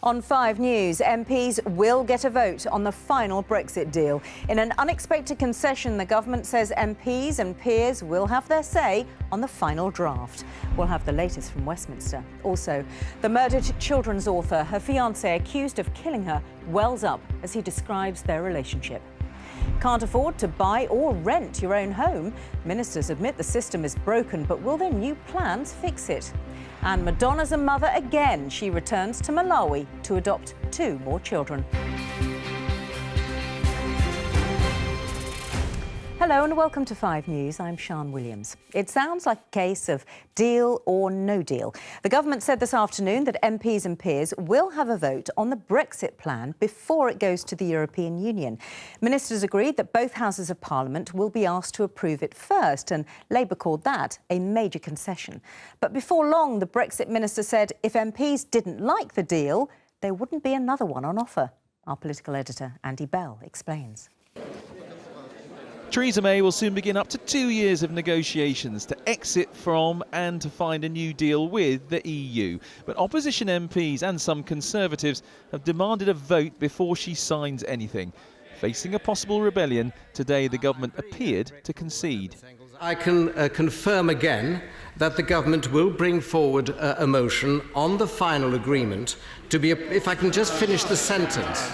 On 5 News, MPs will get a vote on the final Brexit deal. In an unexpected concession, the government says MPs and peers will have their say on the final draft. We'll have the latest from Westminster. Also, the murdered children's author, her fiancé accused of killing her, wells up as he describes their relationship. Can't afford to buy or rent your own home? Ministers admit the system is broken, but will their new plans fix it? And Madonna's a mother again. She returns to Malawi to adopt 2 more children. Hello and welcome to 5 News. I'm Sian Williams. It sounds like a case of deal or no deal. The government said this afternoon that MPs and peers will have a vote on the Brexit plan before it goes to the European Union. Ministers agreed that both houses of Parliament will be asked to approve it first, and Labour called that a major concession. But before long, the Brexit minister said if MPs didn't like the deal, there wouldn't be another one on offer. Our political editor, Andy Bell, explains. Theresa May will soon begin up to 2 years of negotiations to exit from and to find a new deal with the EU. But opposition MPs and some Conservatives have demanded a vote before she signs anything. Facing a possible rebellion, today the government appeared to concede. I can confirm again that the government will bring forward a motion on the final agreement to be, if I can just finish the sentence.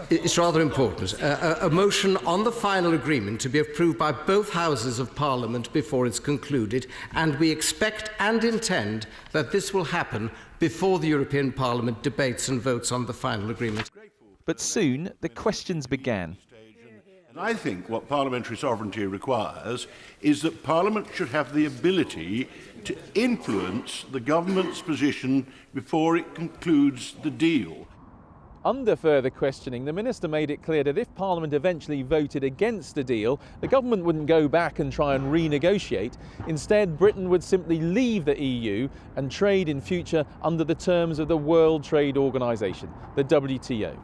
It's rather important. A motion on the final agreement to be approved by both houses of Parliament before it's concluded, and we expect and intend that this will happen before the European Parliament debates and votes on the final agreement. But soon the questions began. And I think what parliamentary sovereignty requires is that Parliament should have the ability to influence the government's position before it concludes the deal. Under further questioning, the minister made it clear that if Parliament eventually voted against the deal, the government wouldn't go back and try and renegotiate. Instead, Britain would simply leave the EU and trade in future under the terms of the World Trade Organization, the WTO.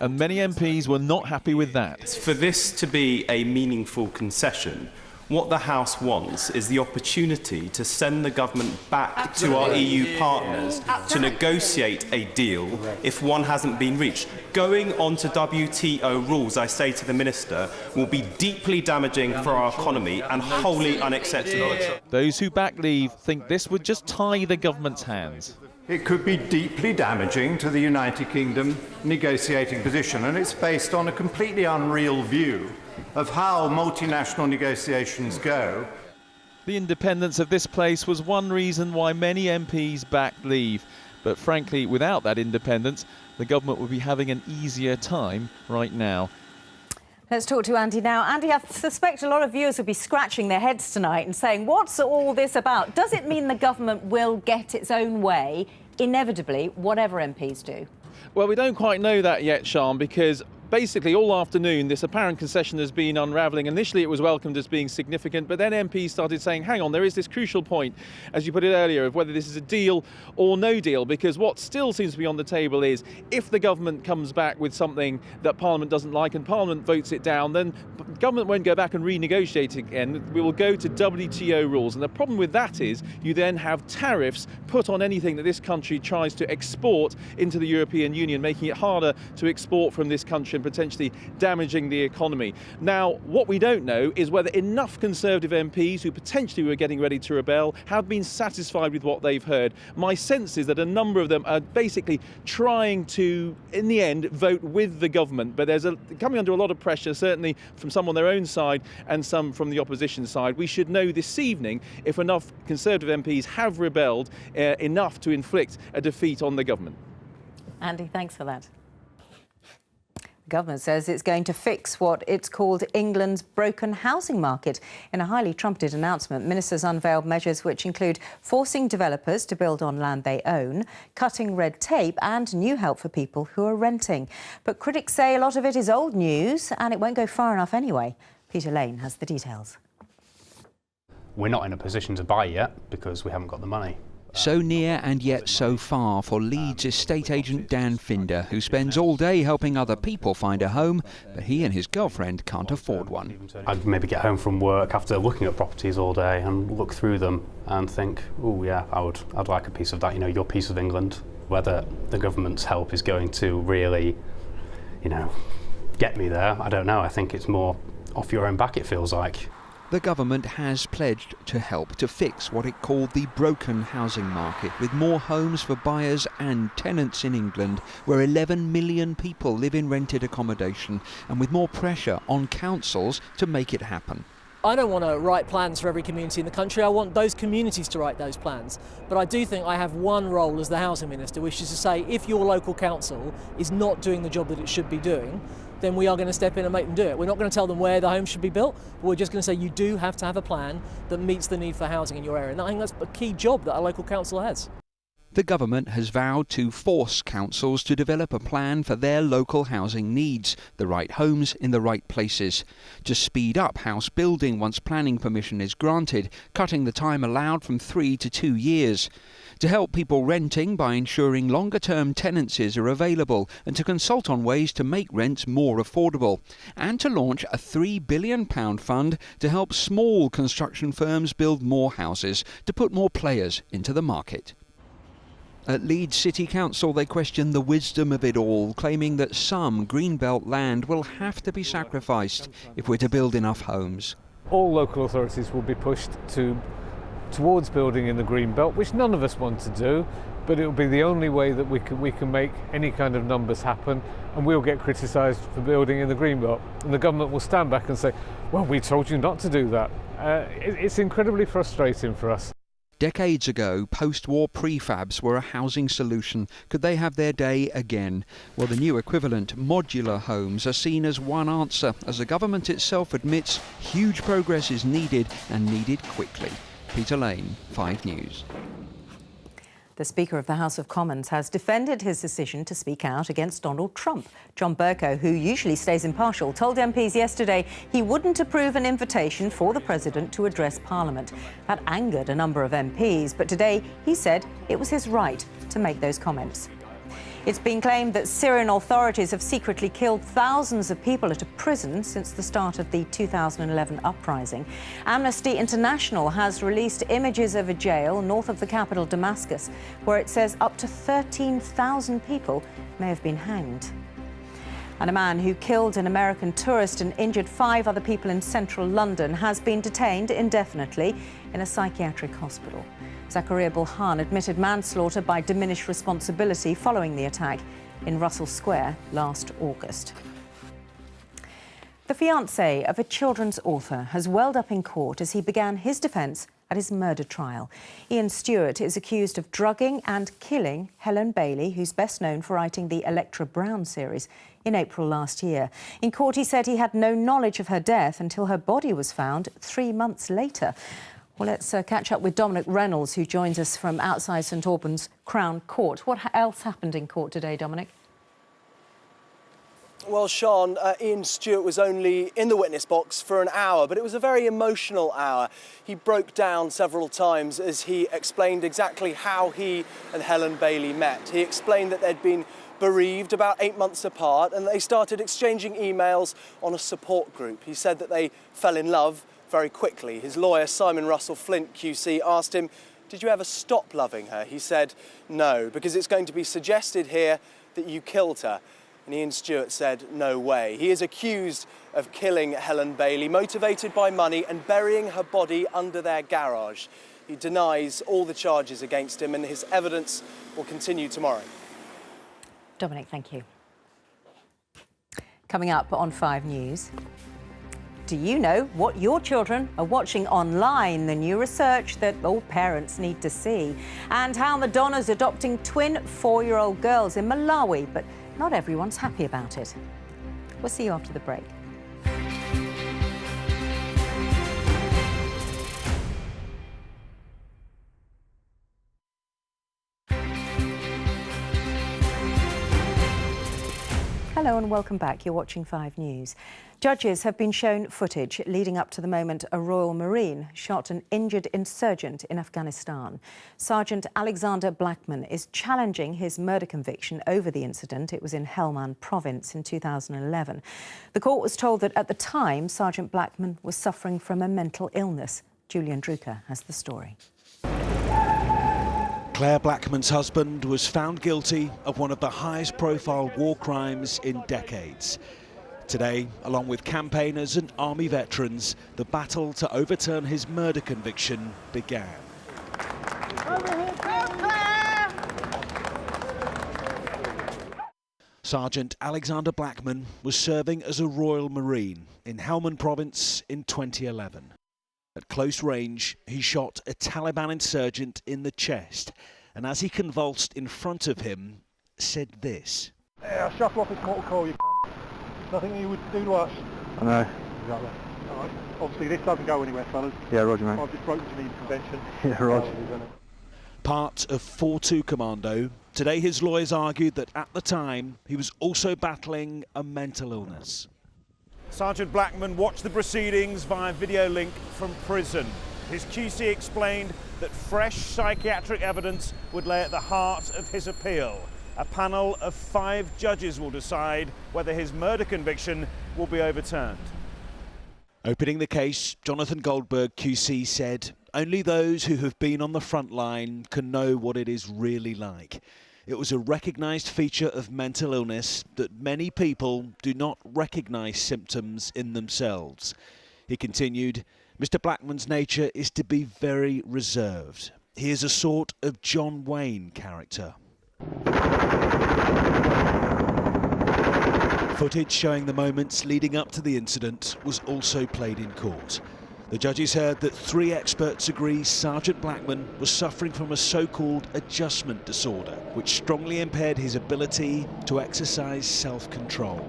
And many MPs were not happy with that. For this to be a meaningful concession, what the House wants is the opportunity to send the government back to our EU partners to negotiate a deal if one hasn't been reached. Going on to WTO rules, I say to the Minister, will be deeply damaging for our economy and wholly unacceptable. Those who back leave think this would just tie the government's hands. It could be deeply damaging to the United Kingdom negotiating position, and it's based on a completely unreal view of how multinational negotiations go. The independence of this place was one reason why many MPs backed leave. But frankly, without that independence, the government would be having an easier time right now. Let's talk to Andy now. Andy, I suspect a lot of viewers will be scratching their heads tonight and saying, what's all this about? Does it mean the government will get its own way, inevitably, whatever MPs do? Well, we don't quite know that yet, Sian, because basically all afternoon this apparent concession has been unravelling. Initially it was welcomed as being significant, but then MPs started saying, hang on, there is this crucial point, as you put it earlier, of whether this is a deal or no deal, because what still seems to be on the table is if the government comes back with something that Parliament doesn't like and Parliament votes it down, then government won't go back and renegotiate again. We will go to WTO rules. And the problem with that is you then have tariffs put on anything that this country tries to export into the European Union, making it harder to export from this country and potentially damaging the economy. Now, what we don't know is whether enough Conservative MPs who potentially were getting ready to rebel have been satisfied with what they've heard. My sense is that a number of them are basically trying to, in the end, vote with the government, but there's coming under a lot of pressure, certainly from some on their own side and some from the opposition side. We should know this evening if enough Conservative MPs have rebelled enough to inflict a defeat on the government. Andy, thanks for that. The government says it's going to fix what it's called England's broken housing market. In a highly trumpeted announcement, ministers unveiled measures which include forcing developers to build on land they own, cutting red tape and new help for people who are renting. But critics say a lot of it is old news and it won't go far enough anyway. Peter Lane has the details. We're not in a position to buy yet because we haven't got the money. So near and yet so far for Leeds estate agent Dan Finder, who spends all day helping other people find a home, but he and his girlfriend can't afford one. I'd maybe get home from work after looking at properties all day and look through them and think, oh yeah, I'd like a piece of that, your piece of England. Whether the government's help is going to really, get me there, I don't know. I think it's more off your own back, it feels like. The government has pledged to help to fix what it called the broken housing market, with more homes for buyers and tenants in England, where 11 million people live in rented accommodation, and with more pressure on councils to make it happen. I don't want to write plans for every community in the country. I want those communities to write those plans. But I do think I have one role as the Housing Minister, which is to say if your local council is not doing the job that it should be doing, then we are going to step in and make them do it. We're not going to tell them where the homes should be built, but we're just going to say you do have to have a plan that meets the need for housing in your area. And I think that's a key job that a local council has. The government has vowed to force councils to develop a plan for their local housing needs, the right homes in the right places, to speed up house building once planning permission is granted, cutting the time allowed from 3 to 2 years, to help people renting by ensuring longer-term tenancies are available and to consult on ways to make rents more affordable, and to launch a £3 billion fund to help small construction firms build more houses, to put more players into the market. At Leeds City Council, they question the wisdom of it all, claiming that some Greenbelt land will have to be sacrificed if we're to build enough homes. All local authorities will be pushed towards building in the Greenbelt, which none of us want to do, but it will be the only way that we can make any kind of numbers happen, and we'll get criticised for building in the Greenbelt. And the government will stand back and say, well, we told you not to do that. It's incredibly frustrating for us. Decades ago, post-war prefabs were a housing solution. Could they have their day again? Well, the new equivalent, modular homes, are seen as one answer, as the government itself admits huge progress is needed, and needed quickly. Peter Lane, 5 News. The Speaker of the House of Commons has defended his decision to speak out against Donald Trump. John Bercow, who usually stays impartial, told MPs yesterday he wouldn't approve an invitation for the President to address Parliament. That angered a number of MPs, but today he said it was his right to make those comments. It's been claimed that Syrian authorities have secretly killed thousands of people at a prison since the start of the 2011 uprising. Amnesty International has released images of a jail north of the capital, Damascus, where it says up to 13,000 people may have been hanged. And a man who killed an American tourist and injured 5 other people in central London has been detained indefinitely in a psychiatric hospital. Zakaria Bulhan admitted manslaughter by diminished responsibility following the attack in Russell Square last August. The fiancé of a children's author has welled up in court as he began his defence at his murder trial. Ian Stewart is accused of drugging and killing Helen Bailey, who's best known for writing the Electra Brown series, in April last year. In court, he said he had no knowledge of her death until her body was found 3 months later. Well, let's catch up with Dominic Reynolds, who joins us from outside St Albans Crown Court. What else happened in court today, Dominic? Well, Sean, Ian Stewart was only in the witness box for an hour, but it was a very emotional hour. He broke down several times as he explained exactly how he and Helen Bailey met. He explained that they'd been bereaved about 8 months apart and they started exchanging emails on a support group. He said that they fell in love very quickly. His lawyer, Simon Russell Flint QC, asked him, "Did you ever stop loving her?" He said, "No, because it's going to be suggested here that you killed her." And Ian Stewart said, "No way." He is accused of killing Helen Bailey, motivated by money, and burying her body under their garage. He denies all the charges against him, and his evidence will continue tomorrow. Dominic, thank you. Coming up on 5 News. Do you know what your children are watching online? The new research that all parents need to see. And how Madonna's adopting twin 4-year-old girls in Malawi, but not everyone's happy about it. We'll see you after the break. Hello and welcome back. You're watching 5 News. Judges have been shown footage leading up to the moment a Royal Marine shot an injured insurgent in Afghanistan. Sergeant Alexander Blackman is challenging his murder conviction over the incident. It was in Helmand province in 2011. The court was told that at the time, Sergeant Blackman was suffering from a mental illness. Julian Drucker has the story. Claire Blackman's husband was found guilty of one of the highest profile war crimes in decades. Today, along with campaigners and army veterans, the battle to overturn his murder conviction began. Sergeant Alexander Blackman was serving as a Royal Marine in Helmand province in 2011. At close range, he shot a Taliban insurgent in the chest, and as he convulsed in front of him, said this. Yeah, I shot off this motor car, you nothing you would do to us. I know. Exactly. All right. Obviously, this doesn't go anywhere, fellas. Yeah, roger, mate. I've just broken to the convention. Yeah, roger. Part of 4-2 Commando, today his lawyers argued that at the time he was also battling a mental illness. Sergeant Blackman watched the proceedings via video link from prison. His QC explained that fresh psychiatric evidence would lay at the heart of his appeal. A panel of 5 judges will decide whether his murder conviction will be overturned. Opening the case, Jonathan Goldberg QC said, "Only those who have been on the front line can know what it is really like. It was a recognised feature of mental illness that many people do not recognise symptoms in themselves." He continued, "Mr. Blackman's nature is to be very reserved. He is a sort of John Wayne character." Footage showing the moments leading up to the incident was also played in court. The judges heard that 3 experts agree Sergeant Blackman was suffering from a so-called adjustment disorder, which strongly impaired his ability to exercise self-control.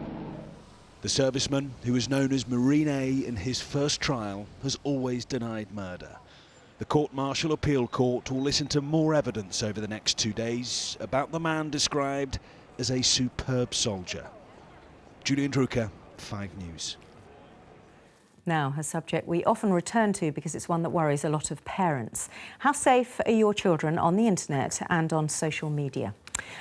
The serviceman, who was known as Marine A in his first trial, has always denied murder. The Court-Martial Appeal Court will listen to more evidence over the next 2 days about the man described as a superb soldier. Julian Drucker, 5 News. Now, a subject we often return to because it's one that worries a lot of parents. How safe are your children on the internet and on social media?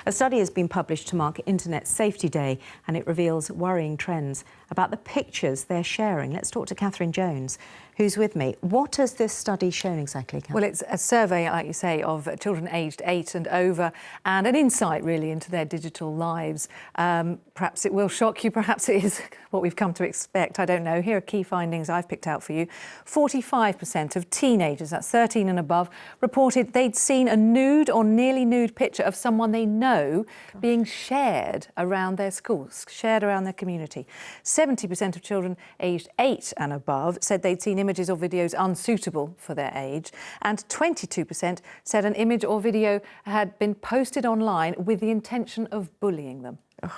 A study has been published to mark Internet Safety Day, and it reveals worrying trends about the pictures they're sharing. Let's talk to Catherine Jones, who's with me. What has this study shown exactly, Catherine? Well, it's a survey, like you say, of children aged 8 and over, and an insight, really, into their digital lives. Perhaps it will shock you, perhaps it is what we've come to expect, I don't know. Here are key findings I've picked out for you. 45% of teenagers, that's 13 and above, reported they'd seen a nude or nearly nude picture of someone they know being shared around their schools, shared around their community. 70% of children aged 8 and above said they'd seen images or videos unsuitable for their age, and 22% said an image or video had been posted online with the intention of bullying them. Ugh.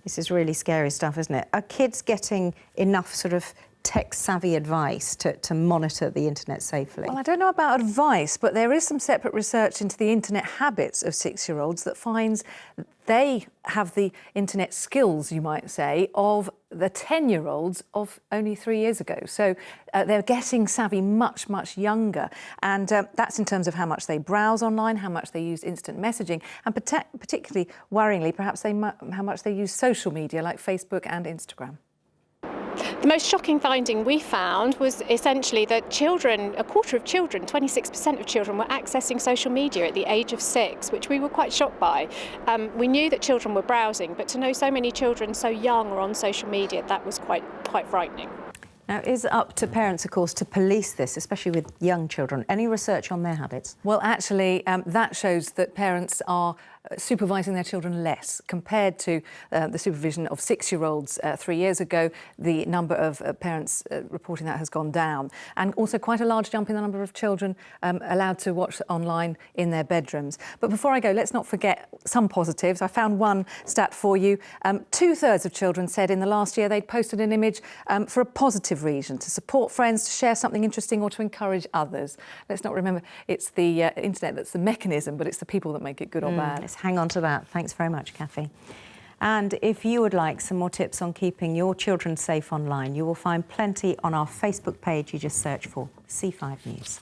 This is really scary stuff, isn't it? Are kids getting enough sort of tech-savvy advice to monitor the internet safely? Well, I don't know about advice, but there is some separate research into the internet habits of 6-year-olds that finds they have the internet skills, you might say, of the 10-year-olds of only 3 years ago. So they're getting savvy much, much younger. And that's in terms of how much they browse online, how much they use instant messaging, and particularly worryingly, perhaps how much they use social media like Facebook and Instagram. The most shocking finding we found was essentially that children, a quarter of children, 26% of children were accessing social media at the age of 6, which we were quite shocked by. We knew that children were browsing, but to know so many children so young were on social media, that was quite frightening. Now, it is up to parents, of course, to police this, especially with young children. Any research on their habits? Well, actually, that shows that parents are supervising their children less compared to the supervision of 6-year-olds 3 years ago. The number of parents reporting that has gone down, and also quite a large jump in the number of children allowed to watch online in their bedrooms. But before I go, let's not forget some positives. I found one stat for you. 2/3 of children said in the last year they'd posted an image for a positive reason, to support friends, to share something interesting, or to encourage others. Let's not remember it's the internet that's the mechanism, but it's the people that make it good or bad. Let's hang on to that. Thanks very much, Kathy. And if you would like some more tips on keeping your children safe online, you will find plenty on our Facebook page. You just search for C5 News.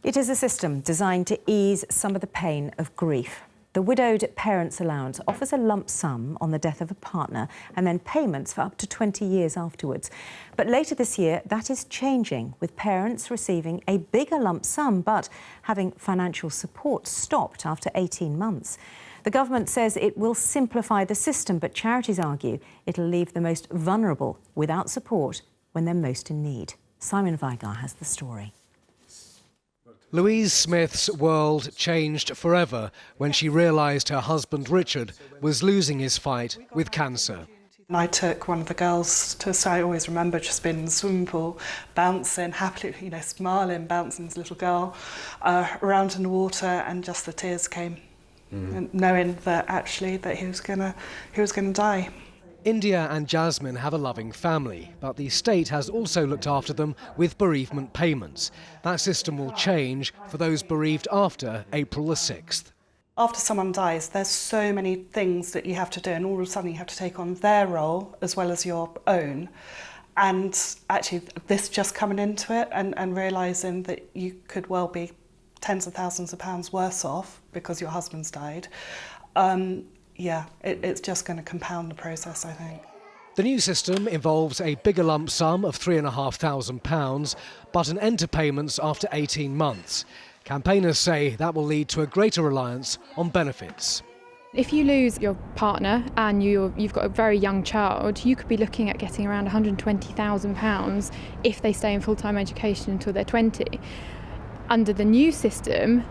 It is a system designed to ease some of the pain of grief. The Widowed Parents Allowance offers a lump sum on the death of a partner and then payments for up to 20 years afterwards. But later this year, that is changing, with parents receiving a bigger lump sum but having financial support stopped after 18 months. The government says it will simplify the system, but charities argue it'll leave the most vulnerable without support when they're most in need. Simon Vigar has the story. Louise Smith's world changed forever when she realised her husband Richard was losing his fight with cancer. I took one of the girls to, so I always remember just being in the swimming pool, bouncing, happily, smiling, bouncing this little girl around in the water, and just the tears came, and knowing that actually that he was gonna die. India and Jasmine have a loving family, but the state has also looked after them with bereavement payments. That system will change for those bereaved after April the 6th. After someone dies, there's so many things that you have to do, and all of a sudden you have to take on their role as well as your own. And actually, this just coming into it and realising that you could well be tens of thousands of pounds worse off because your husband's died. It's just going to compound the process, I think. The new system involves a bigger lump sum of £3,500, but an end to payments after 18 months. Campaigners say that will lead to a greater reliance on benefits. If you lose your partner and you've got a very young child, you could be looking at getting around £120,000 if they stay in full-time education until they're 20. Under the new system,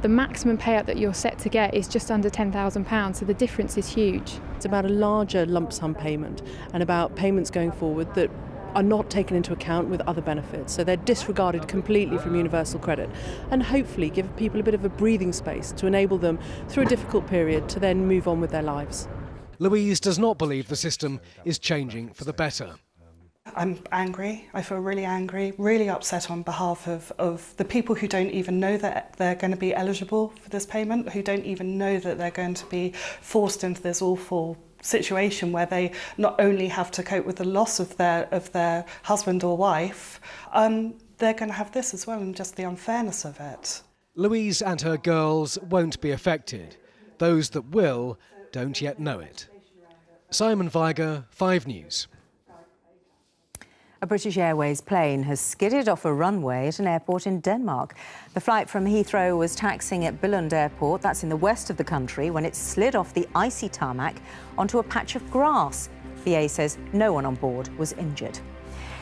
the maximum payout that you're set to get is just under £10,000, so the difference is huge. It's about a larger lump sum payment and about payments going forward that are not taken into account with other benefits. So they're disregarded completely from universal credit, and hopefully give people a bit of a breathing space to enable them through a difficult period to then move on with their lives. Louise does not believe the system is changing for the better. I'm angry. I feel really angry, really upset on behalf of the people who don't even know that they're going to be eligible for this payment, who don't even know that they're going to be forced into this awful situation where they not only have to cope with the loss of their husband or wife, they're going to have this as well, and just the unfairness of it. Louise and her girls won't be affected. Those that will don't yet know it. Simon Vigar, 5 News. A British Airways plane has skidded off a runway at an airport in Denmark. The flight from Heathrow was taxiing at Billund Airport, that's in the west of the country, when it slid off the icy tarmac onto a patch of grass. BA says no one on board was injured.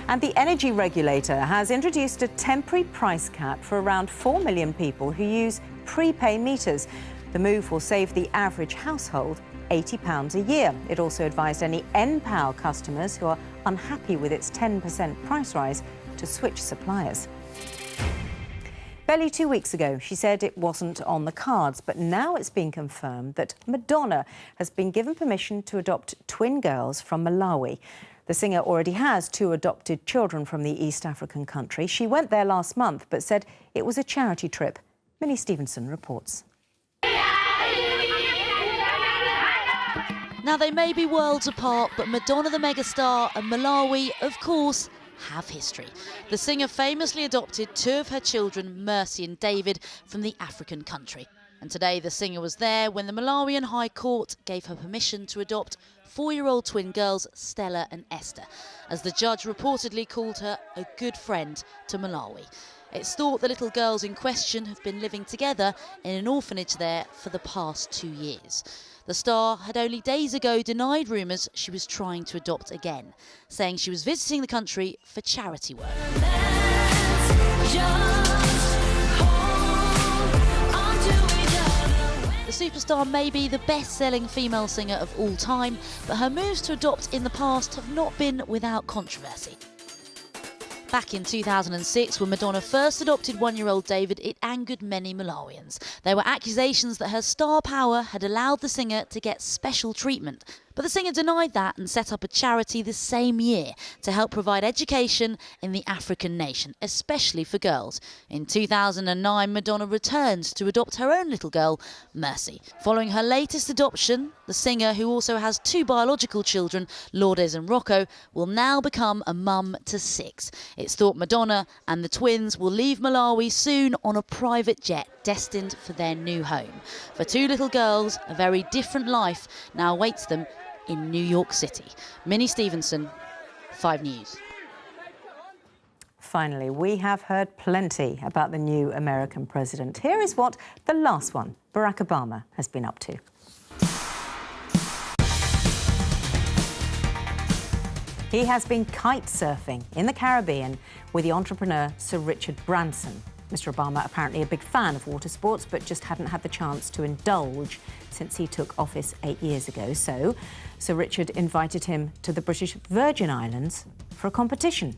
And the energy regulator has introduced a temporary price cap for around 4 million people who use prepay meters. The move will save the average household £80 a year. It also advised any npower customers who are unhappy with its 10% price rise to switch suppliers. Barely 2 weeks ago, she said it wasn't on the cards, but now it's been confirmed that Madonna has been given permission to adopt twin girls from Malawi. The singer already has 2 adopted children from the East African country. She went there last month, but said it was a charity trip. Minnie Stevenson reports. Now, they may be worlds apart, but Madonna the megastar and Malawi, of course, have history. The singer famously adopted 2 of her children, Mercy and David, from the African country. And today the singer was there when the Malawian High Court gave her permission to adopt 4-year-old twin girls, Stella and Esther, as the judge reportedly called her a good friend to Malawi. It's thought the little girls in question have been living together in an orphanage there for the past 2 years. The star had only days ago denied rumours she was trying to adopt again, saying she was visiting the country for charity work. The superstar may be the best-selling female singer of all time, but her moves to adopt in the past have not been without controversy. Back in 2006, when Madonna first adopted 1-year-old David, it angered many Malawians. There were accusations that her star power had allowed the singer to get special treatment, But the singer denied that and set up a charity the same year to help provide education in the African nation, especially for girls. In 2009, Madonna returned to adopt her own little girl, Mercy. Following her latest adoption, the singer, who also has 2 biological children, Lourdes and Rocco, will now become a mum to 6. It's thought Madonna and the twins will leave Malawi soon on a private jet destined for their new home. For 2 little girls, a very different life now awaits them in New York City. Minnie Stevenson, 5 News. Finally, we have heard plenty about the new American president. Here is what the last one, Barack Obama, has been up to. He has been kite surfing in the Caribbean with the entrepreneur Sir Richard Branson. Mr. Obama apparently a big fan of water sports, but just hadn't had the chance to indulge since he took office 8 years ago. So Sir Richard invited him to the British Virgin Islands for a competition.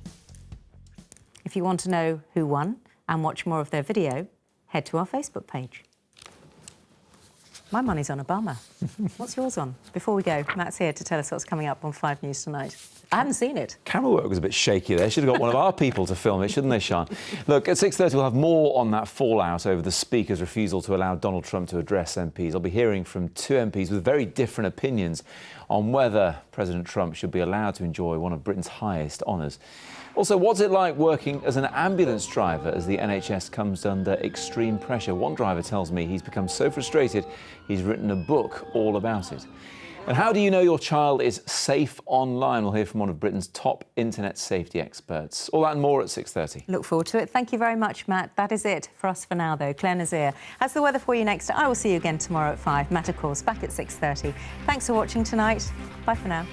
If you want to know who won and watch more of their video, head to our Facebook page. My money's on Obama. What's yours on? Before we go, Matt's here to tell us what's coming up on 5 News tonight. I haven't seen it. Camera work was a bit shaky there. Should have got one of our people to film it, shouldn't they, Sean? Look, at 6:30 we'll have more on that fallout over the Speaker's refusal to allow Donald Trump to address MPs. I'll be hearing from 2 MPs with very different opinions on whether President Trump should be allowed to enjoy one of Britain's highest honours. Also, what's it like working as an ambulance driver as the NHS comes under extreme pressure? One driver tells me he's become so frustrated he's written a book all about it. And how do you know your child is safe online? We'll hear from one of Britain's top internet safety experts. All that and more at 6:30. Look forward to it. Thank you very much, Matt. That is it for us for now, though. Claire Nazir has the weather for you next. I will see you again tomorrow at 5. Matt, of course, back at 6:30. Thanks for watching tonight. Bye for now.